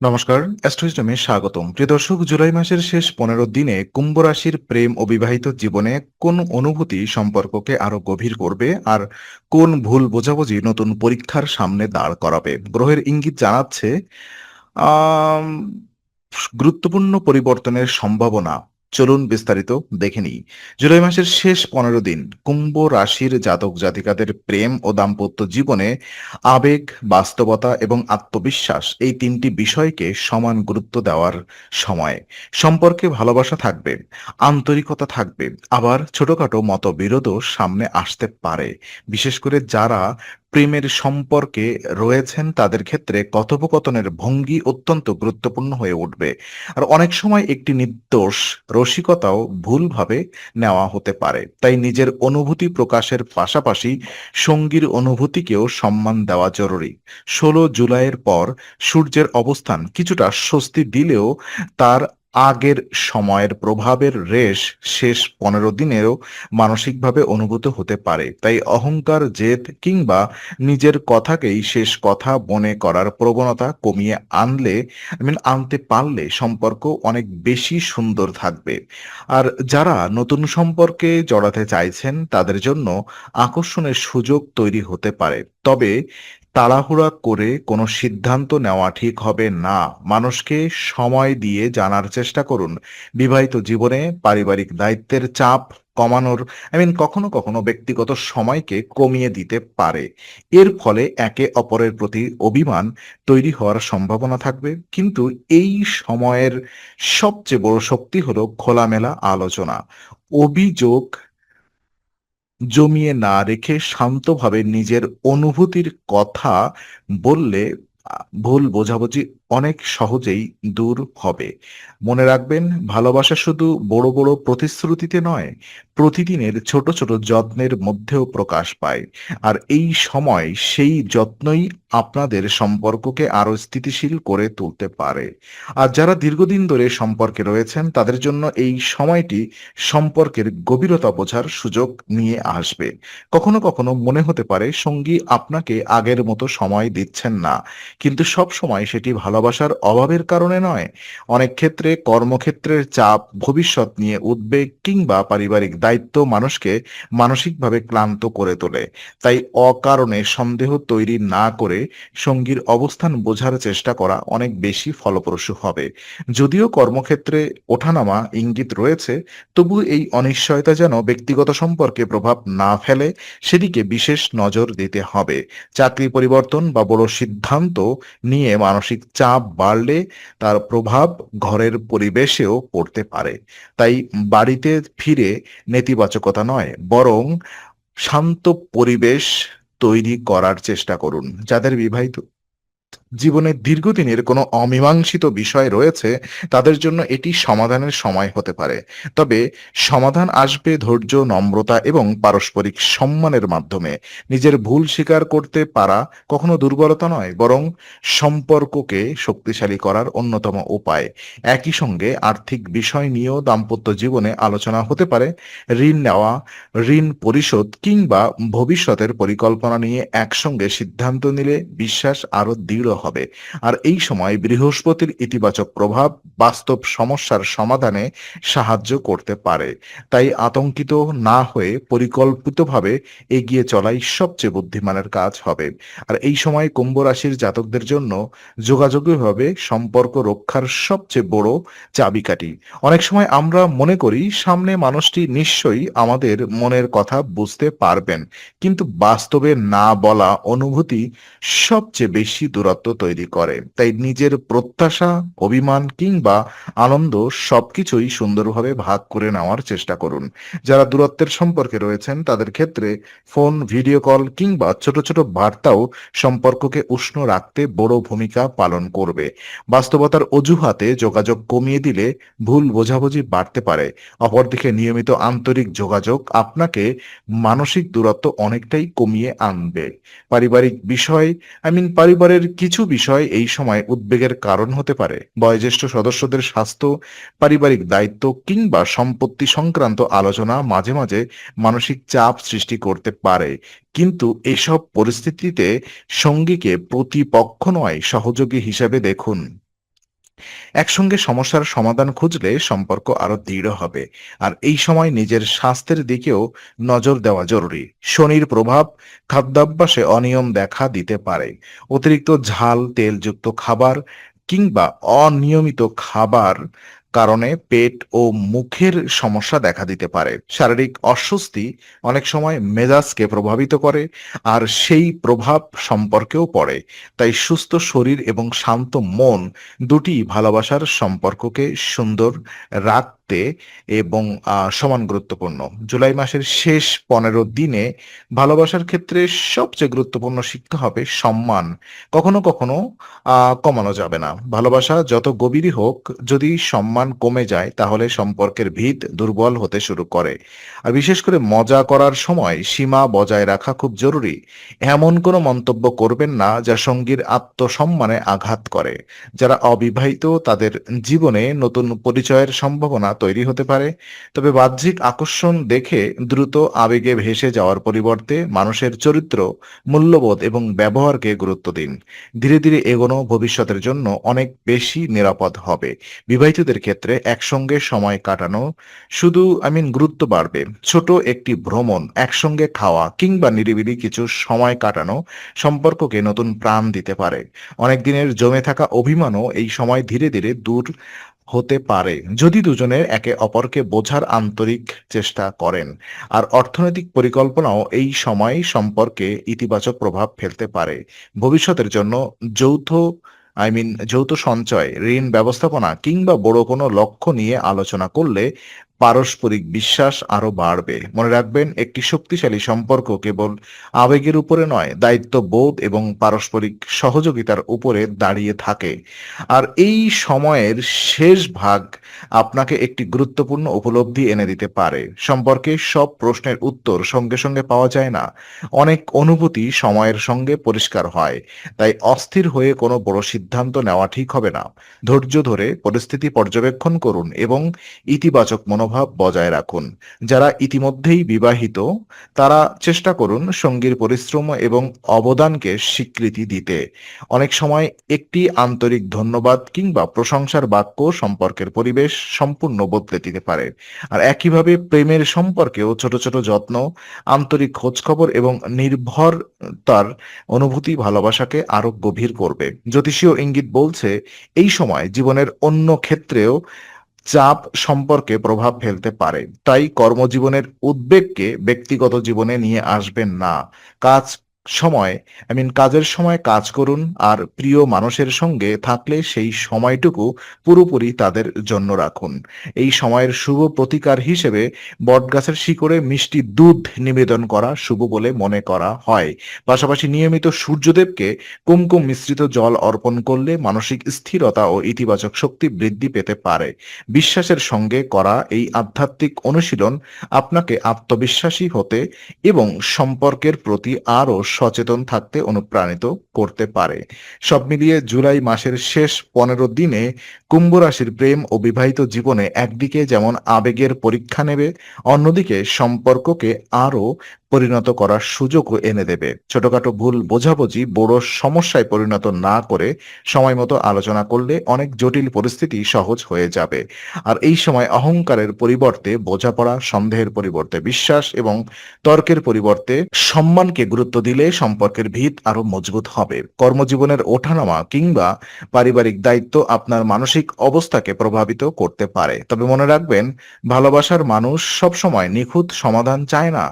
নমস্কার, অ্যাস্ট্রোইজমে স্বাগতম। প্রিয় দর্শক, জুলাই মাসের শেষ ১৫ দিনে কুম্ভ রাশির প্রেম ও বিবাহিত জীবনে কোন অনুভূতি সম্পর্ককে আরো গভীর করবে আর কোন ভুল বোঝাবুঝি নতুন পরীক্ষার সামনে দাঁড় করাবে? গ্রহের ইঙ্গিত জানাচ্ছে আম গুরুত্বপূর্ণ পরিবর্তনের সম্ভাবনা। চলুন বিস্তারিত দেখে নিই। জুলাই মাসের শেষ ১৫ দিন কুম্ভ রাশির জাতক জাতিকাদের প্রেম ও দাম্পত্য জীবনে আবেগ, বাস্তবতা এবং আত্মবিশ্বাস এই ৩টি বিষয়কে সমান গুরুত্ব দেওয়ার সময়। সম্পর্কে ভালোবাসা থাকবে, আন্তরিকতা থাকবে, আবার ছোটখাটো মতবিরোধও সামনে আসতে পারে। বিশেষ করে যারা প্রেমের সম্পর্কে রয়েছেন তাদের ক্ষেত্রে কথোপকথনের ভঙ্গি অত্যন্ত গুরুত্বপূর্ণ হয়ে উঠবে। আর অনেক সময় একটি নির্দোষ রসিকতাও ভুলভাবে নেওয়া হতে পারে। তাই নিজের অনুভূতি প্রকাশের পাশাপাশি সঙ্গীর অনুভূতিকেও সম্মান দেওয়া জরুরি। ১৬ জুলাইয়ের পর সূর্যের অবস্থান কিছুটা স্বস্তি দিলেও তার আগের সময়ের প্রভাবের রেশ শেষ ১৫ দিনেও মানসিকভাবে অনুভূত হতে পারে। তাই অহংকার, জেদ কিংবা নিজের কথাকেই শেষ কথা মনে করার প্রবণতা কমিয়ে আনতে পারলে সম্পর্ক অনেক বেশি সুন্দর থাকবে। আর যারা নতুন সম্পর্কে জড়াতে চাইছেন তাদের জন্য আকর্ষণের সুযোগ তৈরি হতে পারে। তবে তাড়াহুড়া করে কোনো সিদ্ধান্ত নেওয়া ঠিক হবে না। মানুষকে সময় দিয়ে জানার চেষ্টা করুন। বিবাহিত জীবনে পারিবারিক দায়িত্বের চাপ কমানোর কখনো কখনো ব্যক্তিগত সময়কে কমিয়ে দিতে পারে। এর ফলে একে অপরের প্রতি অভিমান তৈরি হওয়ার সম্ভাবনা থাকবে। কিন্তু এই সময়ের সবচেয়ে বড় শক্তি হলো খোলামেলা আলোচনা। অভিযোগ জমিয়ে না রেখে শান্তভাবে নিজের অনুভূতির কথা বললে ভুল বোঝাবুঝি অনেক সহজেই দূর হবে। মনে রাখবেন, ভালোবাসা শুধু বড় বড় প্রতিশ্রুতিতে নয়, প্রতিদিনের ছোট ছোট যত্নের মধ্যেও প্রকাশ পায়। আর এই সময় সেই যত্নই আপনাদের সম্পর্ককে আরো স্থিতিশীল করে তুলতে পারে। আর যারা দীর্ঘদিন ধরে সম্পর্কে রয়েছেন তাদের জন্য এই সময়টি সম্পর্কের গভীরতা বোঝার সুযোগ নিয়ে আসবে। কখনো কখনো মনে হতে পারে সঙ্গী আপনাকে আগের মতো সময় দিচ্ছেন না, কিন্তু সব সময় সেটি ভালোবাসার অভাবের কারণে নয়। অনেক ক্ষেত্রে কর্মক্ষেত্রের চাপ, ভবিষ্যৎ নিয়ে উদ্বেগ কিংবা পারিবারিক দায়িত্ব মানুষকে মানসিকভাবে ক্লান্ত করে তোলে। তাই অকারণে সন্দেহ তৈরি না করে সঙ্গীর অবস্থান বোঝার চেষ্টা করা অনেক বেশি ফলপ্রসূ হবে। যদিও কর্মক্ষেত্রে ওঠানামা ইঙ্গিত রয়েছে, তবু এই অনিশ্চয়তা যেন ব্যক্তিগত সম্পর্কে প্রভাব না ফেলে সেদিকে বিশেষ নজর দিতে হবে। চাকরি পরিবর্তন বা বড় সিদ্ধান্ত নিয়ে মানসিক চাপ বাড়লে তার প্রভাব ঘরের পরিবেশেও পড়তে পারে। তাই বাড়িতে ফিরে নেতিবাচকতা নয়, বরং শান্ত পরিবেশ তৈরি করার চেষ্টা করুন। যাদের বিবাহিত জীবনে দীর্ঘদিনের কোনো অমীমাংসিত বিষয় রয়েছে তাদের জন্য এটি সমাধানের সময় হতে পারে। তবে সমাধান আসবে ধৈর্য, নম্রতা এবং পারস্পরিক সম্মানের মাধ্যমে। নিজের ভুল স্বীকার করতে পারা কখনো দুর্বলতা নয়, বরং সম্পর্ককে শক্তিশালী করার অন্যতম উপায়। একই সঙ্গে আর্থিক বিষয় নিয়েও দাম্পত্য জীবনে আলোচনা হতে পারে। ঋণ নেওয়া, ঋণ পরিশোধ কিংবা ভবিষ্যতের পরিকল্পনা নিয়ে একসঙ্গে সিদ্ধান্ত নিলে বিশ্বাস আরো দৃঢ় হবে। আর এই সময় বৃহস্পতির ইতিবাচক প্রভাব বাস্তব সমস্যার সমাধানে সাহায্য করতে পারে। তাই আতঙ্কিত না হয়ে পরিকল্পিতভাবে এগিয়ে চলাই সবচেয়ে বুদ্ধিমানের কাজ হবে। আর এই সময় কুম্ভ রাশির জাতকদের জন্য যোগাযোগই হবে সম্পর্ক রক্ষার সবচেয়ে বড় চাবিকাঠি। অনেক সময় আমরা মনে করি সামনে মানুষটি নিশ্চয়ই আমাদের মনের কথা বুঝতে পারবেন, কিন্তু বাস্তবে না বলা অনুভূতি সবচেয়ে বেশি দূরত্ব তৈরি করে। তাই নিজের প্রত্যাশা, অভিমান কিংবা আনন্দ সবকিছুই সুন্দরভাবে ভাগ করে নেওয়ার চেষ্টা করুন। যারা দূরত্বের সম্পর্কে রয়েছেন তাদের ক্ষেত্রে ফোন, ভিডিও কল কিংবা ছোট ছোট বার্তাও সম্পর্ককে উষ্ণ রাখতে বড় ভূমিকা পালন করবে। বাস্তবতার অজুহাতে যোগাযোগ কমিয়ে দিলে ভুল বোঝাবুঝি বাড়তে পারে। অপরদিকে নিয়মিত আন্তরিক যোগাযোগ আপনাকে মানসিক দূরত্ব অনেকটাই কমিয়ে আনবে। পারিবারিক বিষয় পরিবারের কিছু বিষয় এই সময় উদ্বেগের কারণ হতে পারে। বয়োজ্যেষ্ঠ সদস্যদের স্বাস্থ্য, পারিবারিক দায়িত্ব কিংবা সম্পত্তি সংক্রান্ত আলোচনা মাঝে মাঝে মানসিক চাপ সৃষ্টি করতে পারে। কিন্তু এসব পরিস্থিতিতে সঙ্গীকে প্রতিপক্ষ নয়, সহযোগী হিসেবে দেখুন। একসঙ্গে সমস্যার সমাধান খুঁজলে সম্পর্ক আরো দৃঢ় হবে। আর এই সময় নিজের স্বাস্থ্যের দিকেও নজর দেওয়া জরুরি। শনির প্রভাব খাদ্যাভ্যাসে অনিয়ম দেখা দিতে পারে। অতিরিক্ত ঝাল তেলযুক্ত খাবার কিংবা অনিয়মিত খাবার কারণে পেট ও মুখের সমস্যা দেখা দিতে পারে। শারীরিক অস্বস্তি অনেক সময় মেজাজকে প্রভাবিত করে, আর সেই প্রভাব সম্পর্কেও পড়ে। তাই সুস্থ শরীর এবং শান্ত মন দুটি ভালোবাসার সম্পর্ককে সুন্দর রাখতে এবং সমান গুরুত্বপূর্ণ। জুলাই মাসের শেষ ১৫ দিনে ভালোবাসার ক্ষেত্রে সবচেয়ে গুরুত্বপূর্ণ শিখতে হবে সম্মান। কখনো কখনো কমানো যাবে না। ভালোবাসা যত গভীরই হোক, যদি সম্মান কমে যায় তাহলে সম্পর্কের ভিত দুর্বল হতে শুরু করে। আর বিশেষ করে মজা করার সময় সীমা বজায় রাখা খুব জরুরি। এমন কোনো মন্তব্য করবেন না যা সঙ্গীর আত্মসম্মানে আঘাত করে। যারা অবিবাহিত তাদের জীবনে নতুন পরিচয়ের সম্ভাবনা তৈরি হতে পারে। তবে বাহ্যিক আকর্ষণ দেখে দ্রুত আবেগে ভেসে যাওয়ার পরিবর্তে মানুষের চরিত্র, মূল্যবোধ এবং ব্যবহারকে গুরুত্ব দিন। ধীরে ধীরে এগোনো ভবিষ্যতের জন্য অনেক বেশি নিরাপদ হবে। বিবাহিতদের ক্ষেত্রে একসঙ্গে সময় কাটানো শুধু গুরুত্ব বাড়বে। ছোট একটি ভ্রমণ, একসঙ্গে খাওয়া কিংবা নিরিবিলি কিছু সময় কাটানো সম্পর্ককে নতুন প্রাণ দিতে পারে। অনেক দিনের জমে থাকা অভিমানও এই সময় ধীরে ধীরে দূর হতে পারে, যদি দুজনের একে অপরকে বোঝার আন্তরিক চেষ্টা করেন। আর অর্থনৈতিক পরিকল্পনাও এই সময় সম্পর্কে ইতিবাচক প্রভাব ফেলতে পারে। ভবিষ্যতের জন্য যৌথ যৌথ সঞ্চয়, ঋণ ব্যবস্থাপনা কিংবা বড় কোনো লক্ষ্য নিয়ে আলোচনা করলে পারস্পরিক বিশ্বাস আরো বাড়বে। মনে রাখবেন, একটি শক্তিশালী সম্পর্ক কেবল আবেগের উপরে নয়, দায়িত্ববোধ এবং পারস্পরিক সহযোগিতার উপরে দাঁড়িয়ে থাকে। আর এই সময়ের শেষ ভাগ আপনাকে একটি গুরুত্বপূর্ণ উপলব্ধি এনে দিতে পারে। সম্পর্কে সব প্রশ্নের উত্তর সঙ্গে সঙ্গে পাওয়া যায় না। অনেক অনুভূতি সময়ের সঙ্গে পরিষ্কার হয়। তাই অস্থির হয়ে কোনো বড় সিদ্ধান্ত নেওয়া ঠিক হবে না। ধৈর্য ধরে পরিস্থিতি পর্যবেক্ষণ করুন এবং ইতিবাচক মনোভাব বজায় রাখুন। যারা ইতিমধ্যেই বিবাহিত তারা চেষ্টা করুন সঙ্গীর পরিশ্রম এবং অবদানকে স্বীকৃতি দিতে। অনেক সময় একটি আন্তরিক ধন্যবাদ কিংবা প্রশংসার বাক্য সম্পর্কের পরিবেশ সম্পূর্ণ বদলে দিতে পারে। আর একইভাবে প্রেমের সম্পর্কেও ছোট ছোট যত্ন, আন্তরিক খোঁজখবর এবং নির্ভরতার অনুভূতি ভালোবাসাকে আরো গভীর করবে। জ্যোতিষীয় ইঙ্গিত বলছে এই সময় জীবনের অন্য ক্ষেত্রেও চাপ সম্পর্কে প্রভাব ফেলতে পারে। তাই কর্মজীবনের উদ্বেগকে ব্যক্তিগত জীবনে নিয়ে আসবেন না। কাজ কাজের সময় কাজ করুন, আর প্রিয় মানুষের সঙ্গে থাকলে সেই সময়টুকু পুরোপুরি তাদের জন্য রাখুন। এই সময়ের শুভ প্রতিকার হিসেবে বটগাছের শিকড়ে মিষ্টি দুধ নিবেদন করা শুভ বলে মনে করা হয়। পাশাপাশি নিয়মিত সূর্যদেবকে কুমকুম মিশ্রিত জল অর্পণ করলে মানসিক স্থিরতা ও ইতিবাচক শক্তি বৃদ্ধি পেতে পারে। বিশ্বাসের সঙ্গে করা এই আধ্যাত্মিক অনুশীলন আপনাকে আত্মবিশ্বাসী হতে এবং সম্পর্কের প্রতি আরও সচেতন থাকতে অনুপ্রাণিত করতে পারে। সব মিলিয়ে জুলাই মাসের শেষ ১৫ দিনে কুম্ভ রাশির প্রেম ও বিবাহিত জীবনে একদিকে যেমন আবেগের পরীক্ষা নেবে, অন্যদিকে সম্পর্ককে আরও পরিণত করার সুযোগও এনে দেবে। ছোটখাটো ভুল বোঝাবুঝি বড় সমস্যায় পরিণত না করে সময় মতো আলোচনা করলে অনেক জটিল পরিস্থিতি সহজ হয়ে যাবে। আর এই সময় অহংকারের পরিবর্তে বোঝাপড়া, সন্দেহের পরিবর্তে বিশ্বাস এবং তর্কের পরিবর্তে সম্মানকে গুরুত্ব দিলে সম্পর্কের ভিত আরো মজবুত হবে। কর্মজীবনের ওঠানামা কিংবা পারিবারিক দায়িত্ব আপনার মানসিক অবস্থাকে প্রভাবিত করতে পারে। তবে মনে রাখবেন, ভালোবাসার মানুষ সবসময় নিখুঁত সমাধান চায় না।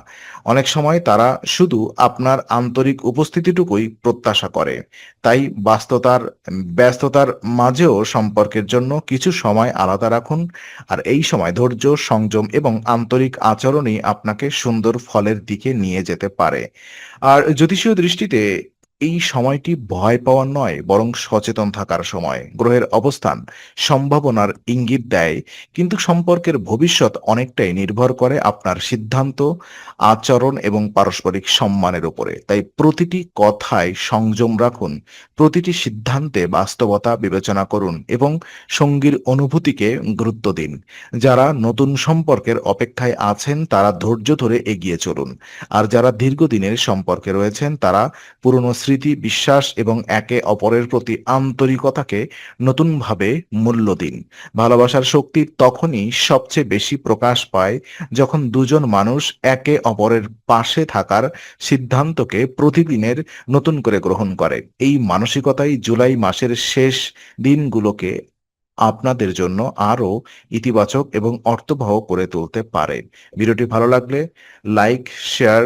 অনেক সময় তারা শুধু আপনার আন্তরিক উপস্থিতিটুকুই প্রত্যাশা করে। তাই ব্যস্ততার মাঝেও সম্পর্কের জন্য কিছু সময় আলাদা রাখুন। আর এই সময় ধৈর্য, সংযম এবং আন্তরিক আচরণই আপনাকে সুন্দর ফলের দিকে নিয়ে যেতে পারে। আর জ্যোতিষীয় দৃষ্টিতে এই সময়টি ভয় পাওয়ার নয়, বরং সচেতন থাকার সময়। গ্রহের অবস্থান সম্ভাবনার ইঙ্গিত দেয়, কিন্তু সম্পর্কের ভবিষ্যৎ অনেকটাই নির্ভর করে আপনার সিদ্ধান্ত, আচরণ এবং পারস্পরিক সম্মানের উপরে। তাই প্রতিটি কথায় সংযম রাখুন, প্রতিটি সিদ্ধান্তে বাস্তবতা বিবেচনা করুন এবং সঙ্গীর অনুভূতিকে গুরুত্ব দিন। যারা নতুন সম্পর্কের অপেক্ষায় আছেন তারা ধৈর্য ধরে এগিয়ে চলুন। আর যারা দীর্ঘদিনের সম্পর্কে রয়েছেন তারা পুরনো স্মৃতি, বিশ্বাস এবং একে অপরের প্রতি আন্তরিকতাকে নতুনভাবে মূল্য দিন। ভালোবাসার শক্তি তখনই সবচেয়ে বেশি প্রকাশ পায় যখন দুজন মানুষ একে অপরের পাশে থাকার সিদ্ধান্তকে প্রতিদিনের নতুন করে গ্রহণ করে। এই মানসিকতাই জুলাই মাসের শেষ দিনগুলোকে আপনাদের জন্য আরো ইতিবাচক এবং অর্থবহ করে তুলতে পারে। ভিডিওটি ভালো লাগলে লাইক, শেয়ার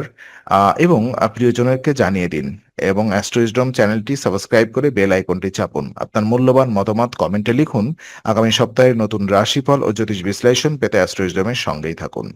এবং প্রিয়জনকে জানিয়ে দিন এবং অ্যাস্ট্রোইজডম চ্যানেলটি সাবস্ক্রাইব করে বেল আইকনটি চাপুন। আপনার মূল্যবান মতামত কমেন্টে লিখুন। আগামী সপ্তাহের নতুন রাশিফল ও জ্যোতিষ বিশ্লেষণ পেতে অ্যাস্ট্রোইজডমের সঙ্গেই থাকুন।